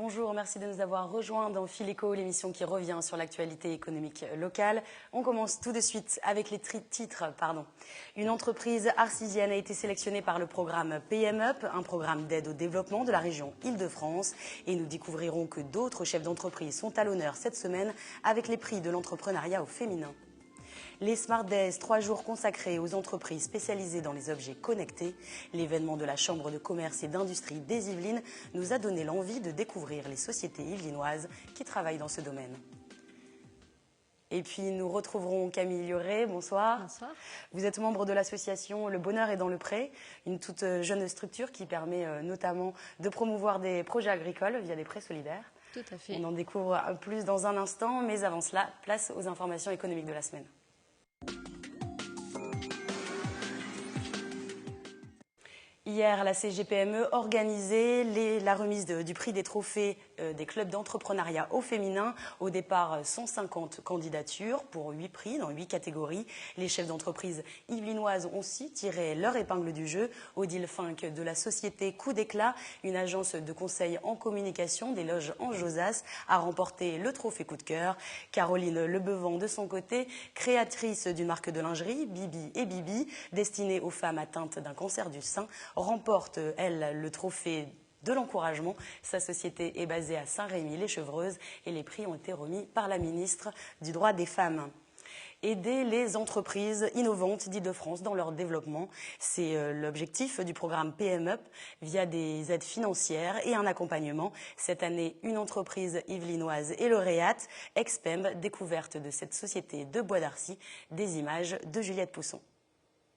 bonjour, merci de nous avoir rejoints dans Fil Éco, l'émission qui revient sur l'actualité économique locale. On commence tout de suite avec les titres. Une entreprise arcisienne a été sélectionnée par le programme PM-UP, un programme d'aide au développement de la région Île-de-France. Et nous découvrirons que d'autres chefs d'entreprise sont à l'honneur cette semaine avec les prix de l'entrepreneuriat au féminin. Les Smart Days, 3 jours consacrés aux entreprises spécialisées dans les objets connectés. L'événement de la Chambre de commerce et d'industrie des Yvelines nous a donné l'envie de découvrir les sociétés yvelinoises qui travaillent dans ce domaine. Et puis nous retrouverons Camille Lioré, bonsoir. Bonsoir. Vous êtes membre de l'association Le Bonheur est dans le pré, une toute jeune structure qui permet notamment de promouvoir des projets agricoles via des prêts solidaires. Tout à fait. On en découvre plus dans un instant, mais avant cela, place aux informations économiques de la semaine. Hier, la CGPME organisait la remise du prix des trophées des clubs d'entrepreneuriat au féminin. Au départ, 150 candidatures pour 8 prix dans 8 catégories. Les chefs d'entreprise yvelinoises ont aussi tiré leur épingle du jeu. Odile Fink de la société Coup d'éclat, une agence de conseil en communication des loges en Josas, a remporté le trophée coup de cœur. Caroline Lebevan, de son côté, créatrice d'une marque de lingerie, Bibi et Bibi, destinée aux femmes atteintes d'un cancer du sein, remporte, elle, le trophée de l'encouragement. Sa société est basée à Saint-Rémy-les-Chevreuses et les prix ont été remis par la ministre du Droit des Femmes. Aider les entreprises innovantes d'Île-de-France dans leur développement. C'est l'objectif du programme PM-UP via des aides financières et un accompagnement. Cette année, une entreprise yvelinoise est lauréate, Expem, découverte de cette société de Bois d'Arcy, des images de Juliette Pousson.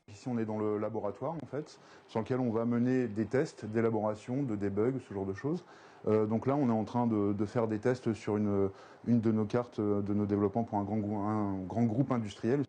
Ici, on est dans le laboratoire, en fait, sur lequel on va mener des tests, d'élaboration, de debug, ce genre de choses. Donc là, on est en train de faire des tests sur une de nos cartes de nos développements pour un grand groupe industriel.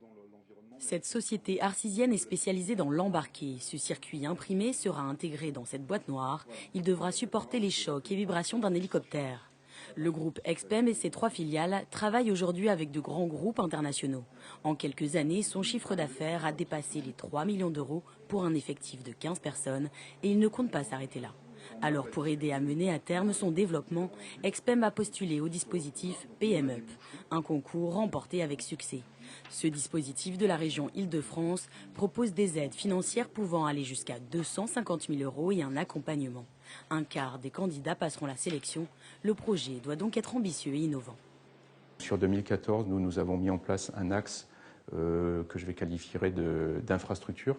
Cette société arcisienne est spécialisée dans l'embarqué. Ce circuit imprimé sera intégré dans cette boîte noire. Il devra supporter les chocs et vibrations d'un hélicoptère. Le groupe Expem et ses 3 filiales travaillent aujourd'hui avec de grands groupes internationaux. En quelques années, son chiffre d'affaires a dépassé les 3 millions d'euros pour un effectif de 15 personnes et il ne compte pas s'arrêter là. Alors pour aider à mener à terme son développement, Expem a postulé au dispositif PM-UP, un concours remporté avec succès. Ce dispositif de la région Île-de-France propose des aides financières pouvant aller jusqu'à 250 000 € et un accompagnement. Un quart des candidats passeront la sélection. Le projet doit donc être ambitieux et innovant. Sur 2014, nous avons mis en place un axe que je vais qualifier d'infrastructure,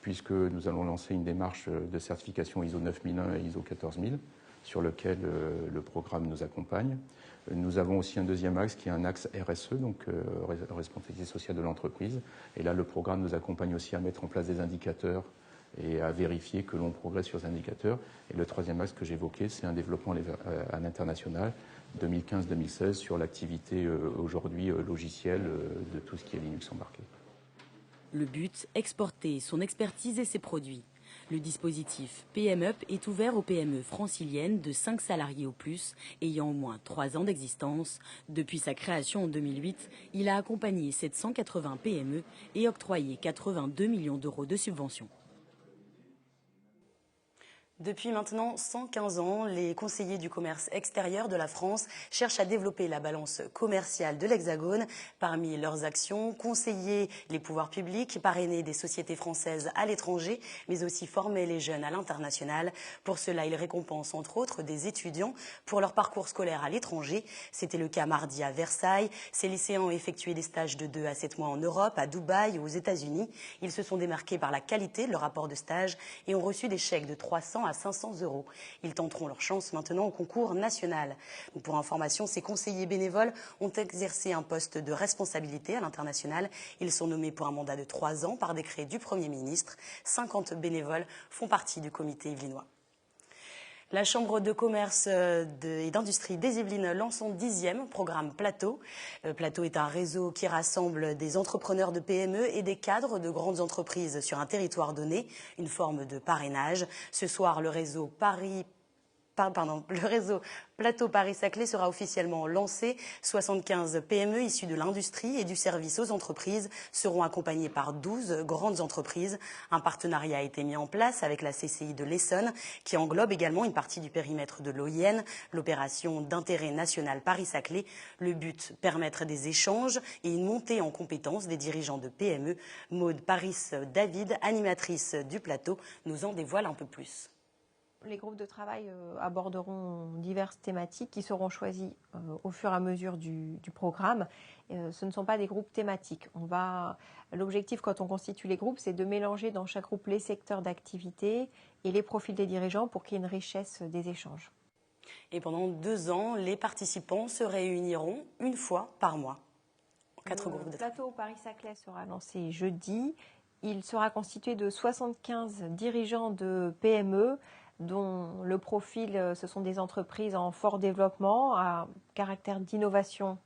puisque nous allons lancer une démarche de certification ISO 9001 et ISO 14000, sur lequel le programme nous accompagne. Nous avons aussi un deuxième axe qui est un axe RSE, donc responsabilité sociale de l'entreprise. Et là, le programme nous accompagne aussi à mettre en place des indicateurs et à vérifier que l'on progresse sur ces indicateurs. Et le troisième axe que j'évoquais, c'est un développement à l'international 2015-2016 sur l'activité aujourd'hui logicielle de tout ce qui est Linux embarqué. Le but, exporter son expertise et ses produits. Le dispositif PM-UP est ouvert aux PME franciliennes de 5 salariés au plus, ayant au moins 3 ans d'existence. Depuis sa création en 2008, il a accompagné 780 PME et octroyé 82 millions d'euros de subventions. Depuis maintenant 115 ans, les conseillers du commerce extérieur de la France cherchent à développer la balance commerciale de l'Hexagone. Parmi leurs actions, conseiller les pouvoirs publics, parrainer des sociétés françaises à l'étranger, mais aussi former les jeunes à l'international. Pour cela, ils récompensent entre autres des étudiants pour leur parcours scolaire à l'étranger. C'était le cas mardi à Versailles. Ces lycéens ont effectué des stages de 2 à 7 mois en Europe, à Dubaï ou aux États-Unis. Ils se sont démarqués par la qualité de leur rapport de stage et ont reçu des chèques de 300 à 500 €. Ils tenteront leur chance maintenant au concours national. Pour information, ces conseillers bénévoles ont exercé un poste de responsabilité à l'international. Ils sont nommés pour un mandat de 3 ans par décret du Premier ministre. 50 bénévoles font partie du comité yvelinois. La Chambre de commerce et d'industrie des Yvelines lance son 10e programme Plateau. Plateau est un réseau qui rassemble des entrepreneurs de PME et des cadres de grandes entreprises sur un territoire donné, une forme de parrainage. Ce soir, le réseau le réseau Plateau Paris-Saclay sera officiellement lancé. 75 PME issues de l'industrie et du service aux entreprises seront accompagnées par 12 grandes entreprises. Un partenariat a été mis en place avec la CCI de l'Essonne, qui englobe également une partie du périmètre de l'OIN, l'opération d'intérêt national Paris-Saclay. Le but, permettre des échanges et une montée en compétences des dirigeants de PME. Maude Paris-David, animatrice du plateau, nous en dévoile un peu plus. Les groupes de travail aborderont diverses thématiques qui seront choisies au fur et à mesure du programme. Ce ne sont pas des groupes thématiques. L'objectif quand on constitue les groupes, c'est de mélanger dans chaque groupe les secteurs d'activité et les profils des dirigeants pour qu'il y ait une richesse des échanges. Et pendant 2 ans, les participants se réuniront une fois par mois. 4 groupes de travail. Le plateau Paris-Saclay sera lancé jeudi. Il sera constitué de 75 dirigeants de PME dont le profil, ce sont des entreprises en fort développement, à caractère d'innovation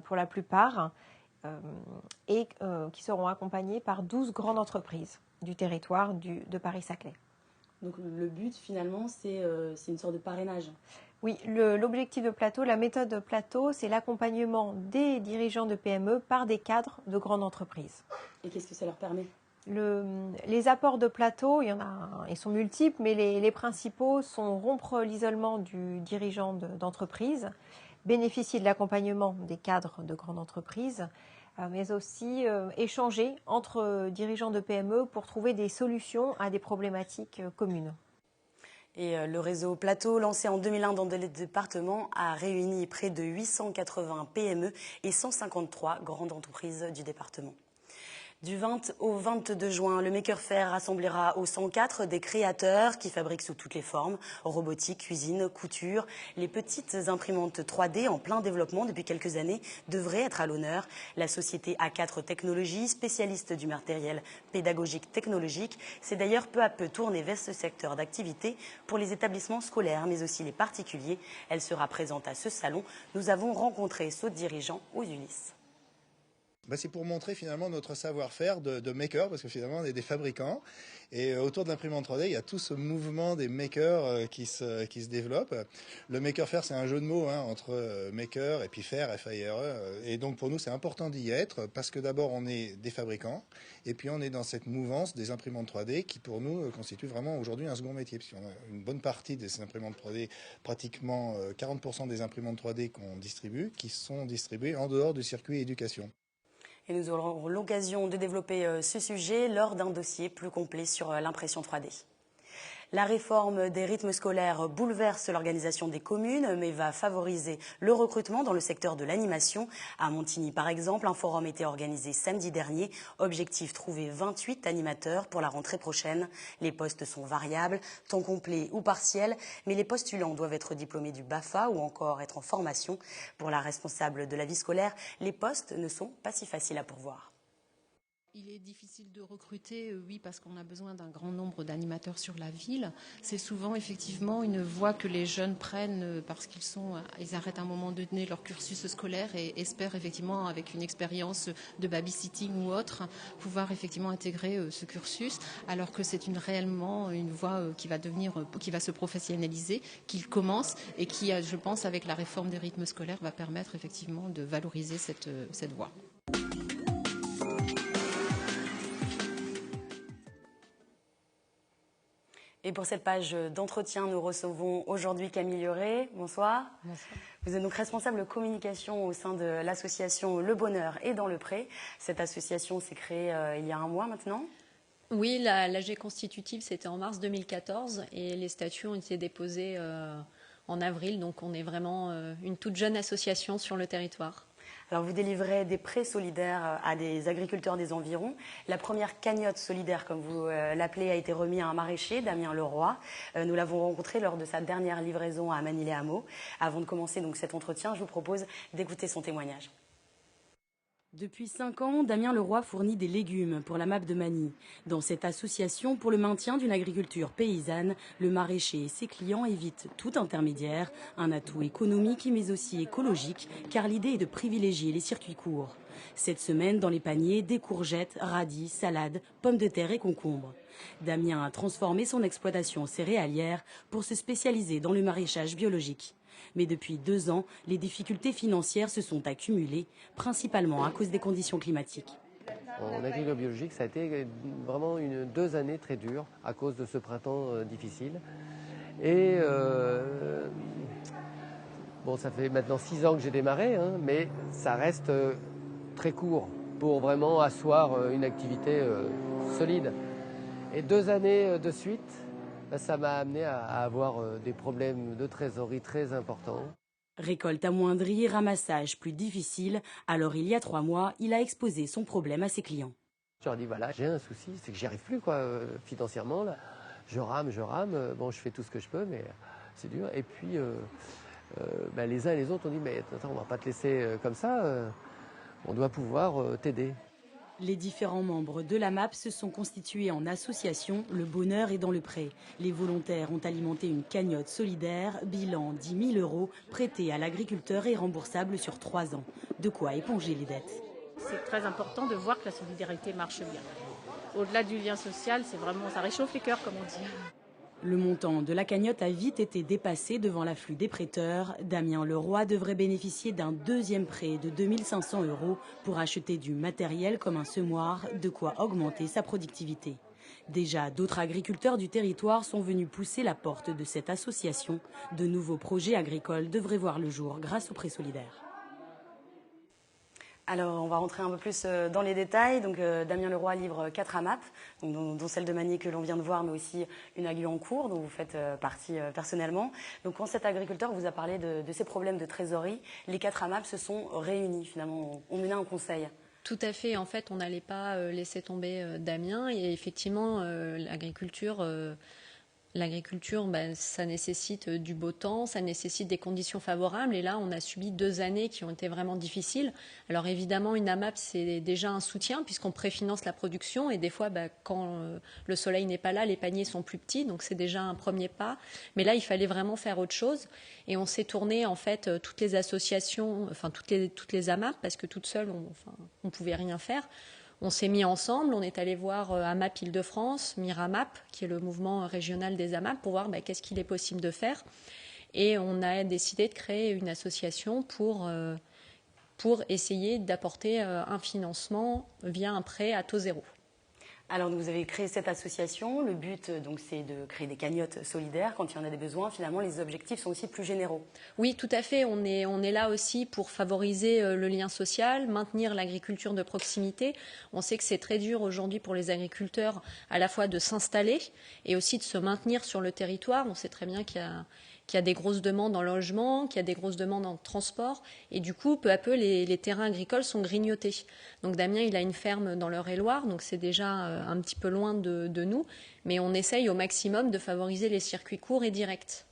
pour la plupart, et qui seront accompagnés par 12 grandes entreprises du territoire de Paris-Saclay. Donc le but finalement, c'est une sorte de parrainage. Oui, l'objectif de Plateau, la méthode de Plateau, c'est l'accompagnement des dirigeants de PME par des cadres de grandes entreprises. Et qu'est-ce que ça leur permet ? Les apports de Plateau, ils sont multiples, mais les principaux sont rompre l'isolement du dirigeant d'entreprise, bénéficier de l'accompagnement des cadres de grandes entreprises, mais aussi échanger entre dirigeants de PME pour trouver des solutions à des problématiques communes. Et le réseau Plateau, lancé en 2001 dans le département, a réuni près de 880 PME et 153 grandes entreprises du département. Du 20 au 22 juin, le Maker Faire rassemblera au 104 des créateurs qui fabriquent sous toutes les formes, robotique, cuisine, couture. Les petites imprimantes 3D en plein développement depuis quelques années devraient être à l'honneur. La société A4 Technologies, spécialiste du matériel pédagogique technologique, s'est d'ailleurs peu à peu tournée vers ce secteur d'activité pour les établissements scolaires, mais aussi les particuliers. Elle sera présente à ce salon. Nous avons rencontré ce dirigeant aux Ulysses. C'est pour montrer finalement notre savoir-faire de maker, parce que finalement on est des fabricants. Et autour de l'imprimante 3D, il y a tout ce mouvement des makers qui se développe. Le Maker Faire, c'est un jeu de mots entre maker et puis faire, F-A-I-R-E. Et donc pour nous, c'est important d'y être, parce que d'abord on est des fabricants, et puis on est dans cette mouvance des imprimantes 3D qui pour nous constitue vraiment aujourd'hui un second métier. Parce qu'on a une bonne partie des imprimantes 3D, pratiquement 40% des imprimantes 3D qu'on distribue, qui sont distribuées en dehors du circuit éducation. Et nous aurons l'occasion de développer ce sujet lors d'un dossier plus complet sur l'impression 3D. La réforme des rythmes scolaires bouleverse l'organisation des communes, mais va favoriser le recrutement dans le secteur de l'animation. À Montigny, par exemple, un forum était organisé samedi dernier. Objectif, trouver 28 animateurs pour la rentrée prochaine. Les postes sont variables, temps complet ou partiel, mais les postulants doivent être diplômés du BAFA ou encore être en formation. Pour la responsable de la vie scolaire, les postes ne sont pas si faciles à pourvoir. Il est difficile de recruter, oui, parce qu'on a besoin d'un grand nombre d'animateurs sur la ville. C'est souvent effectivement une voie que les jeunes prennent parce ils arrêtent à un moment donné leur cursus scolaire et espèrent effectivement, avec une expérience de babysitting ou autre, pouvoir effectivement intégrer ce cursus, alors que c'est réellement une voie qui va se professionnaliser, qui commence et qui, je pense, avec la réforme des rythmes scolaires, va permettre effectivement de valoriser cette voie. Et pour cette page d'entretien, nous recevons aujourd'hui Camille Leray. Bonsoir. Bonsoir. Vous êtes donc responsable communication au sein de l'association Le Bonheur et dans le Pré. Cette association s'est créée il y a un mois maintenant. Oui, l'AG constitutive, c'était en mars 2014 et les statuts ont été déposés en avril. Donc on est vraiment une toute jeune association sur le territoire. Alors vous délivrez des prêts solidaires à des agriculteurs des environs. La première cagnotte solidaire, comme vous l'appelez, a été remise à un maraîcher, Damien Leroy. Nous l'avons rencontré lors de sa dernière livraison à Manille-les-Hameaux. Avant de commencer donc cet entretien, je vous propose d'écouter son témoignage. Depuis 5 ans, Damien Leroy fournit des légumes pour la MAP de Magny. Dans cette association pour le maintien d'une agriculture paysanne, le maraîcher et ses clients évitent tout intermédiaire, un atout économique mais aussi écologique, car l'idée est de privilégier les circuits courts. Cette semaine, dans les paniers, des courgettes, radis, salades, pommes de terre et concombres. Damien a transformé son exploitation céréalière pour se spécialiser dans le maraîchage biologique. Mais depuis 2 ans, les difficultés financières se sont accumulées, principalement à cause des conditions climatiques. En agriculture biologique, ça a été vraiment 2 années très dures à cause de ce printemps difficile. Et bon, ça fait maintenant 6 ans que j'ai démarré, hein, mais ça reste très court pour vraiment asseoir une activité solide. Et 2 années de suite, ça m'a amené à avoir des problèmes de trésorerie très importants. Récolte amoindrie, ramassage plus difficile. Alors il y a 3 mois, il a exposé son problème à ses clients. Je leur dis voilà, j'ai un souci, c'est que j'y arrive plus financièrement. Là. Je rame. Bon, je fais tout ce que je peux, mais c'est dur. Et puis les uns et les autres ont dit mais attends, on va pas te laisser comme ça. On doit pouvoir t'aider. Les différents membres de la MAP se sont constitués en association. Le bonheur est dans le pré. Les volontaires ont alimenté une cagnotte solidaire, bilan 10 000 € prêtés à l'agriculteur et remboursable sur 3 ans. De quoi éponger les dettes. C'est très important de voir que la solidarité marche bien. Au-delà du lien social, c'est vraiment, ça réchauffe les cœurs, comme on dit. Le montant de la cagnotte a vite été dépassé devant l'afflux des prêteurs. Damien Leroy devrait bénéficier d'un 2e prêt de 2 500 € pour acheter du matériel comme un semoir, de quoi augmenter sa productivité. Déjà, d'autres agriculteurs du territoire sont venus pousser la porte de cette association. De nouveaux projets agricoles devraient voir le jour grâce au prêt solidaire. Alors, on va rentrer un peu plus dans les détails. Donc, Damien Leroy livre 4 AMAP, dont celle de Magny que l'on vient de voir, mais aussi une AGU en cours, dont vous faites partie personnellement. Donc, quand cet agriculteur vous a parlé de ses problèmes de trésorerie, les 4 AMAP se sont réunis, finalement. On menait un conseil. Tout à fait. En fait, on n'allait pas laisser tomber Damien. Et effectivement, l'agriculture, ça nécessite du beau temps, ça nécessite des conditions favorables. Et là, on a subi 2 années qui ont été vraiment difficiles. Alors évidemment, une AMAP, c'est déjà un soutien puisqu'on préfinance la production. Et des fois, quand le soleil n'est pas là, les paniers sont plus petits. Donc c'est déjà un premier pas. Mais là, il fallait vraiment faire autre chose. Et on s'est tourné, en fait, toutes les associations, enfin toutes les AMAP, parce que toutes seules, on pouvait rien faire. On s'est mis ensemble, on est allé voir AMAP Île-de-France, Miramap, qui est le mouvement régional des AMAP, pour voir qu'est-ce qu'il est possible de faire. Et on a décidé de créer une association pour essayer d'apporter un financement via un prêt à taux zéro. Alors, vous avez créé cette association. Le but, c'est de créer des cagnottes solidaires quand il y en a des besoins. Finalement, les objectifs sont aussi plus généraux. Oui, tout à fait. On est là aussi pour favoriser le lien social, maintenir l'agriculture de proximité. On sait que c'est très dur aujourd'hui pour les agriculteurs à la fois de s'installer et aussi de se maintenir sur le territoire. On sait très bien qu'il y a des grosses demandes en logement, qu'il y a des grosses demandes en transport. Et du coup, peu à peu, les terrains agricoles sont grignotés. Donc Damien, il a une ferme dans l'Eure-et-Loire, donc c'est déjà un petit peu loin de nous. Mais on essaye au maximum de favoriser les circuits courts et directs.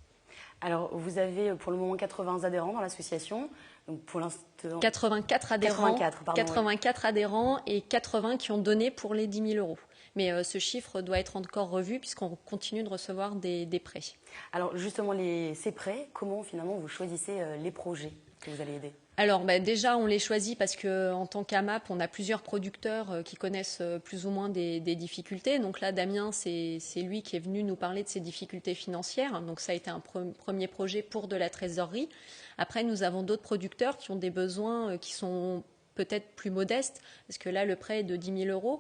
Alors, vous avez pour le moment 80 adhérents dans l'association. Donc pour l'instant, 84 adhérents, 84 adhérents et 80 qui ont donné pour les 10 000 €. Mais ce chiffre doit être encore revu puisqu'on continue de recevoir des prêts. Alors justement, ces prêts, comment finalement vous choisissez les projets que vous allez aider ? Alors déjà, on les choisit parce qu'en tant qu'AMAP, on a plusieurs producteurs qui connaissent plus ou moins des difficultés. Donc là, Damien, c'est lui qui est venu nous parler de ses difficultés financières. Donc ça a été un premier projet pour de la trésorerie. Après, nous avons d'autres producteurs qui ont des besoins qui sont peut-être plus modestes, parce que là, le prêt est de 10 000 €.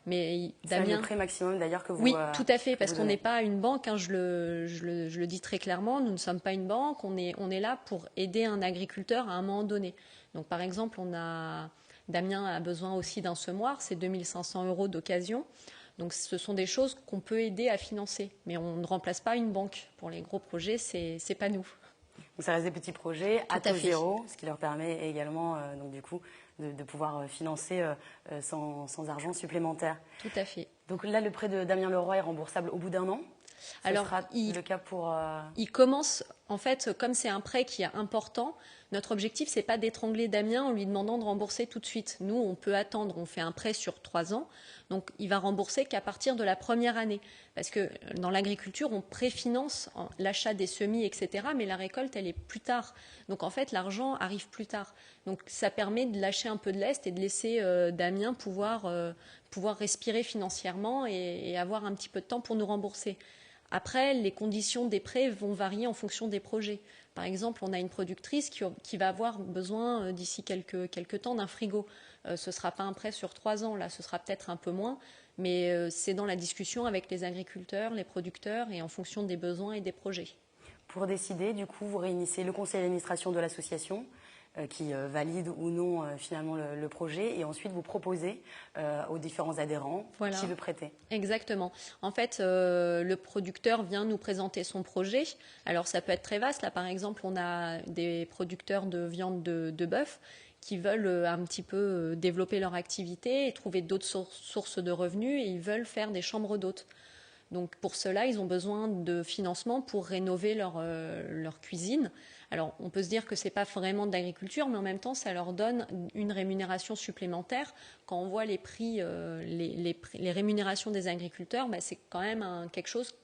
Mais Damien, c'est le prêt maximum d'ailleurs que vous... Oui, tout à fait, parce qu'on n'est pas une banque, je le dis très clairement, nous ne sommes pas une banque, on est là pour aider un agriculteur à un moment donné. Donc par exemple, Damien a besoin aussi d'un semoir, c'est 2 500 € d'occasion. Donc ce sont des choses qu'on peut aider à financer, mais on ne remplace pas une banque. Pour les gros projets, c'est pas nous. Donc ça reste des petits projets à taux zéro, ce qui leur permet également donc du coup de pouvoir financer sans argent supplémentaire. Tout à fait. Donc là, le prêt de Damien Leroy est remboursable au bout d'1 an. Alors, ce sera le cas pour... Il commence En fait, comme c'est un prêt qui est important, notre objectif, c'est pas d'étrangler Damien en lui demandant de rembourser tout de suite. Nous, on peut attendre, on fait un prêt sur 3 ans, donc il va rembourser qu'à partir de la première année. Parce que dans l'agriculture, on préfinance l'achat des semis, etc., mais la récolte, elle est plus tard. Donc en fait, l'argent arrive plus tard. Donc ça permet de lâcher un peu de lest et de laisser Damien pouvoir respirer financièrement et avoir un petit peu de temps pour nous rembourser. Après, les conditions des prêts vont varier en fonction des projets. Par exemple, on a une productrice qui va avoir besoin d'ici quelques temps d'un frigo. Ce ne sera pas un prêt sur 3 ans, là, ce sera peut-être un peu moins, mais c'est dans la discussion avec les agriculteurs, les producteurs et en fonction des besoins et des projets. Pour décider, du coup, vous réunissez le conseil d'administration de l'association qui valide ou non finalement le projet et ensuite vous proposez aux différents adhérents qui veut prêter. Exactement. En fait, le producteur vient nous présenter son projet. Alors ça peut être très vaste. Là, par exemple, on a des producteurs de viande de bœuf qui veulent un petit peu développer leur activité et trouver d'autres sources de revenus et ils veulent faire des chambres d'hôtes. Donc pour cela, ils ont besoin de financement pour rénover leur cuisine. Alors on peut se dire que ce n'est pas vraiment de l'agriculture, mais en même temps, ça leur donne une rémunération supplémentaire. Quand on voit les prix, les rémunérations des agriculteurs, c'est quand même quelque chose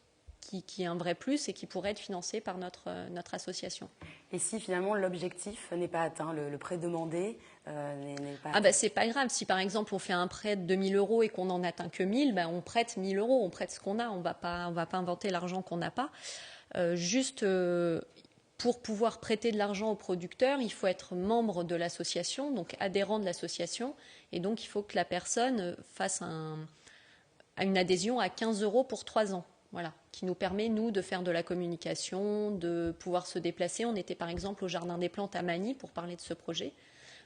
qui est un vrai plus et qui pourrait être financé par notre association. Et si finalement l'objectif n'est pas atteint, le prêt demandé n'est pas atteint. C'est pas grave. Si par exemple on fait un prêt de 2 000 € et qu'on n'en atteint que 1 000, on prête 1 000 €, on prête ce qu'on a, on va pas inventer l'argent qu'on n'a pas. Pour pouvoir prêter de l'argent aux producteurs, il faut être membre de l'association, donc adhérent de l'association, et donc il faut que la personne fasse une adhésion à 15 € pour 3 ans. Voilà, qui nous permet, nous, de faire de la communication, de pouvoir se déplacer. On était par exemple au Jardin des Plantes à Magny pour parler de ce projet.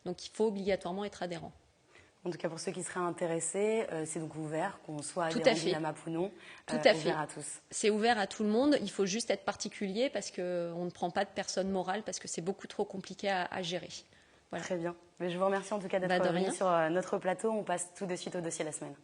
Donc il faut obligatoirement être adhérent. En tout cas, pour ceux qui seraient intéressés, c'est donc ouvert, qu'on soit adhérent du NAMAP ou non. Tout à fait. Ouvert à tous. C'est ouvert à tout le monde. Il faut juste être particulier parce qu'on ne prend pas de personne morale parce que c'est beaucoup trop compliqué à gérer. Voilà. Très bien. Mais je vous remercie en tout cas d'être venu sur notre plateau. On passe tout de suite au dossier de la semaine.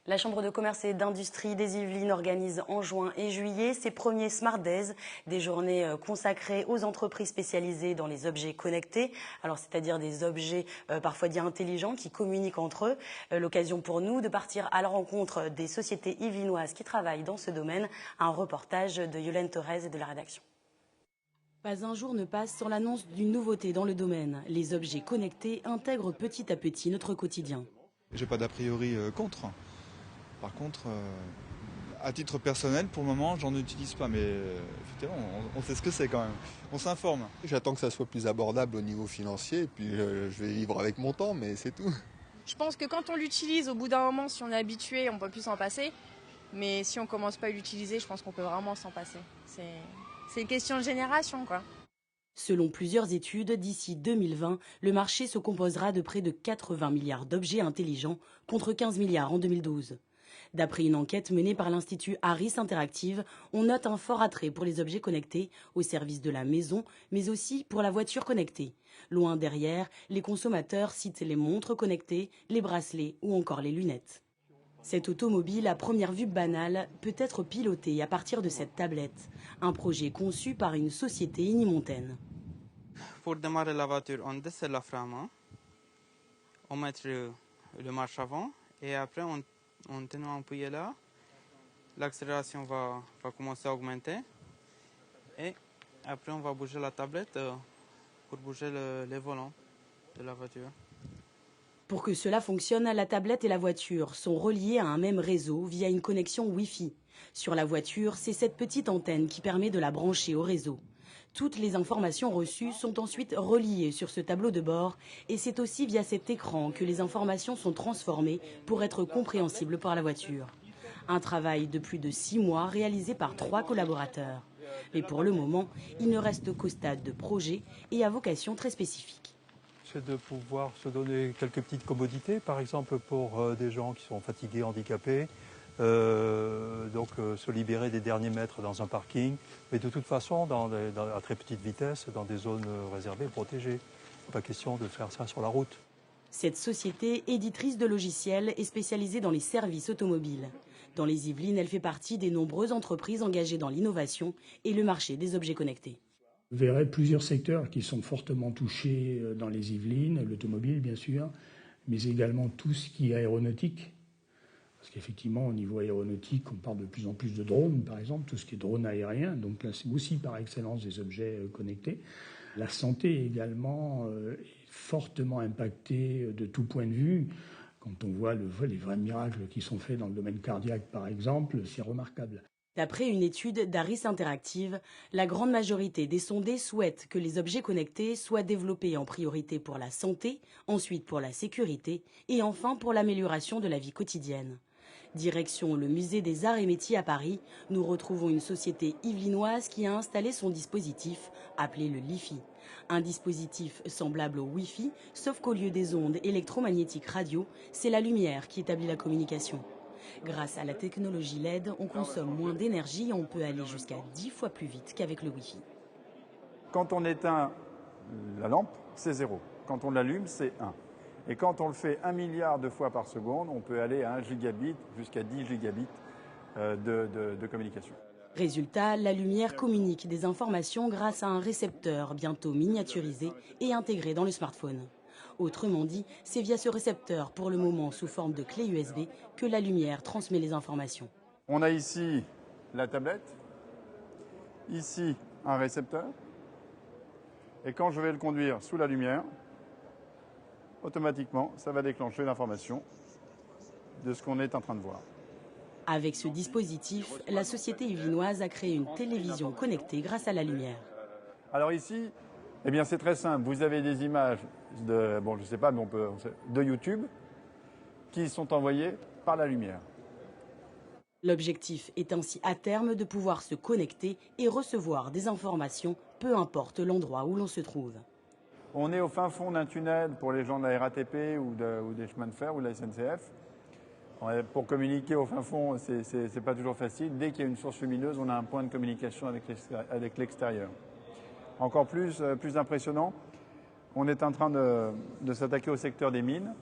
La Chambre de commerce et d'industrie des Yvelines organise en juin et juillet ses premiers Smart Days, des journées consacrées aux entreprises spécialisées dans les objets connectés, alors c'est-à-dire des objets parfois dits intelligents qui communiquent entre eux. L'occasion pour nous de partir à la rencontre des sociétés yvelinoises qui travaillent dans ce domaine. Un reportage de Yolène Thorez et de la rédaction. Pas un jour ne passe sans l'annonce d'une nouveauté dans le domaine. Les objets connectés intègrent petit à petit notre quotidien. J'ai pas d'a priori contre. Par contre, à titre personnel, pour le moment, j'en utilise pas, mais effectivement, on sait ce que c'est quand même. On s'informe. J'attends que ça soit plus abordable au niveau financier, et puis je vais vivre avec mon temps, mais c'est tout. Je pense que quand on l'utilise, au bout d'un moment, si on est habitué, on peut plus s'en passer. Mais si on commence pas à l'utiliser, je pense qu'on peut vraiment s'en passer. C'est une question de génération, quoi. Selon plusieurs études, d'ici 2020, le marché se composera de près de 80 milliards d'objets intelligents, contre 15 milliards en 2012. D'après une enquête menée par l'Institut Harris Interactive, on note un fort attrait pour les objets connectés au service de la maison, mais aussi pour la voiture connectée. Loin derrière, les consommateurs citent les montres connectées, les bracelets ou encore les lunettes. Cette automobile à première vue banale peut être pilotée à partir de cette tablette. Un projet conçu par une société inimontaine. Pour démarrer la voiture, on descend la frame, on met le marche avant et après on tenant appuyé là, l'accélération va commencer à augmenter et après on va bouger la tablette pour bouger les volants de la voiture. Pour que cela fonctionne, la tablette et la voiture sont reliées à un même réseau via une connexion Wi-Fi. Sur la voiture, c'est cette petite antenne qui permet de la brancher au réseau. Toutes les informations reçues sont ensuite reliées sur ce tableau de bord et c'est aussi via cet écran que les informations sont transformées pour être compréhensibles par la voiture. Un travail de plus de 6 mois réalisé par 3 collaborateurs. Mais pour le moment, il ne reste qu'au stade de projet et à vocation très spécifique. C'est de pouvoir se donner quelques petites commodités, par exemple pour des gens qui sont fatigués, handicapés, se libérer des derniers mètres dans un parking, mais de toute façon à très petite vitesse, dans des zones réservées, protégées. Pas question de faire ça sur la route. Cette société éditrice de logiciels est spécialisée dans les services automobiles. Dans les Yvelines, elle fait partie des nombreuses entreprises engagées dans l'innovation et le marché des objets connectés. Vous verrez plusieurs secteurs qui sont fortement touchés dans les Yvelines, l'automobile bien sûr, mais également tout ce qui est aéronautique. Parce qu'effectivement, au niveau aéronautique, on parle de plus en plus de drones, par exemple, tout ce qui est drone aérien. Donc là, c'est aussi par excellence des objets connectés. La santé également est fortement impactée de tout point de vue. Quand on voit les vrais miracles qui sont faits dans le domaine cardiaque, par exemple, c'est remarquable. D'après une étude d'Aris Interactive, la grande majorité des sondés souhaitent que les objets connectés soient développés en priorité pour la santé, ensuite pour la sécurité et enfin pour l'amélioration de la vie quotidienne. Direction le musée des Arts et Métiers à Paris, nous retrouvons une société yvelinoise qui a installé son dispositif, appelé le LiFi. Un dispositif semblable au Wi-Fi, sauf qu'au lieu des ondes électromagnétiques radio, c'est la lumière qui établit la communication. Grâce à la technologie LED, on consomme moins d'énergie et on peut aller jusqu'à 10 fois plus vite qu'avec le Wi-Fi. Quand on éteint la lampe, c'est 0. Quand on l'allume, c'est 1. Et quand on le fait 1 milliard de fois par seconde, on peut aller à 1 gigabit jusqu'à 10 gigabits de communication. Résultat, la lumière communique des informations grâce à un récepteur bientôt miniaturisé et intégré dans le smartphone. Autrement dit, c'est via ce récepteur, pour le moment sous forme de clé USB, que la lumière transmet les informations. On a ici la tablette, ici un récepteur, et quand je vais le conduire sous la lumière, automatiquement, ça va déclencher l'information de ce qu'on est en train de voir. Avec ce dispositif, la société yvelinoise a créé une télévision connectée grâce à la lumière. Alors ici, eh bien c'est très simple. Vous avez des images de, bon, je sais pas, mais de YouTube qui sont envoyées par la lumière. L'objectif est ainsi à terme de pouvoir se connecter et recevoir des informations, peu importe l'endroit où l'on se trouve. On est au fin fond d'un tunnel pour les gens de la RATP ou des chemins de fer ou de la SNCF. Pour communiquer au fin fond, c'est pas toujours facile. Dès qu'il y a une source lumineuse, on a un point de communication avec l'extérieur. Encore plus impressionnant, on est en train de s'attaquer au secteur des mines.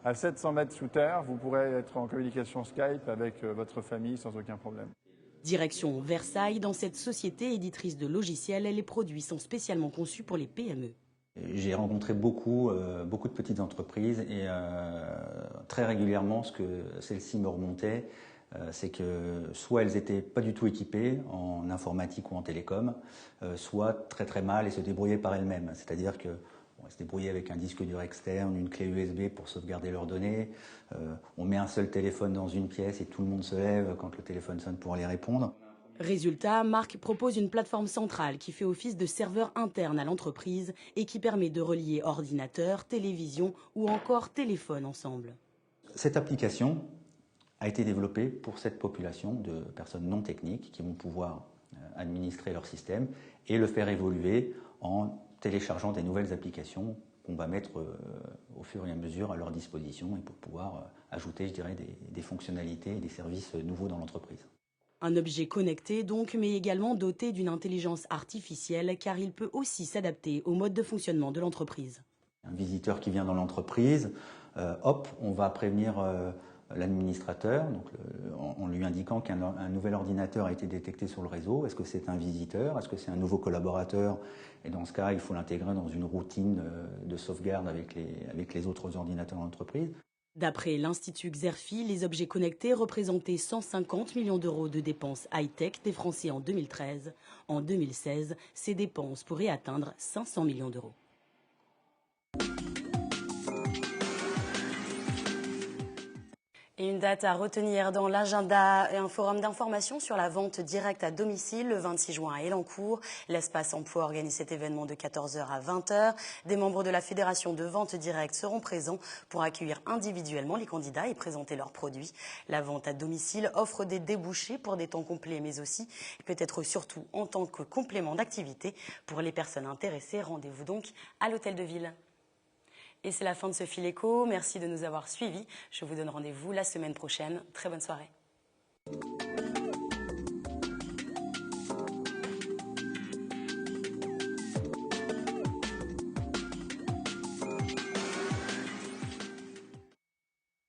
À 700 mètres sous terre, vous pourrez être en communication Skype avec votre famille sans aucun problème. Direction Versailles, dans cette société éditrice de logiciels, les produits sont spécialement conçus pour les PME. J'ai rencontré beaucoup de petites entreprises et très régulièrement, ce que celles-ci me remontaient, c'est que soit elles n'étaient pas du tout équipées en informatique ou en télécom, soit très très mal et se débrouillaient par elles-mêmes. C'est-à-dire que elles se débrouillaient avec un disque dur externe, une clé USB pour sauvegarder leurs données. On met un seul téléphone dans une pièce et tout le monde se lève quand le téléphone sonne pour aller répondre. Résultat, Marc propose une plateforme centrale qui fait office de serveur interne à l'entreprise et qui permet de relier ordinateur, télévision ou encore téléphone ensemble. Cette application a été développée pour cette population de personnes non techniques qui vont pouvoir administrer leur système et le faire évoluer en téléchargeant des nouvelles applications qu'on va mettre au fur et à mesure à leur disposition et pour pouvoir ajouter, je dirais, des fonctionnalités et des services nouveaux dans l'entreprise. Un objet connecté donc, mais également doté d'une intelligence artificielle car il peut aussi s'adapter au mode de fonctionnement de l'entreprise. Un visiteur qui vient dans l'entreprise, on va prévenir l'administrateur en lui indiquant qu'un nouvel ordinateur a été détecté sur le réseau. Est-ce que c'est un visiteur? Est-ce que c'est un nouveau collaborateur? Et dans ce cas, il faut l'intégrer dans une routine de sauvegarde avec les autres ordinateurs de l'entreprise. D'après l'Institut Xerfi, les objets connectés représentaient 150 millions d'euros de dépenses high-tech des Français en 2013. En 2016, ces dépenses pourraient atteindre 500 millions d'euros. Et une date à retenir dans l'agenda, un forum d'information sur la vente directe à domicile le 26 juin à Élancourt. L'Espace Emploi organise cet événement de 14h à 20h. Des membres de la Fédération de vente directe seront présents pour accueillir individuellement les candidats et présenter leurs produits. La vente à domicile offre des débouchés pour des temps complets, mais aussi peut-être surtout en tant que complément d'activité. Pour les personnes intéressées, rendez-vous donc à l'Hôtel de Ville. Et c'est la fin de ce Fil Éco. Merci de nous avoir suivis. Je vous donne rendez-vous la semaine prochaine. Très bonne soirée.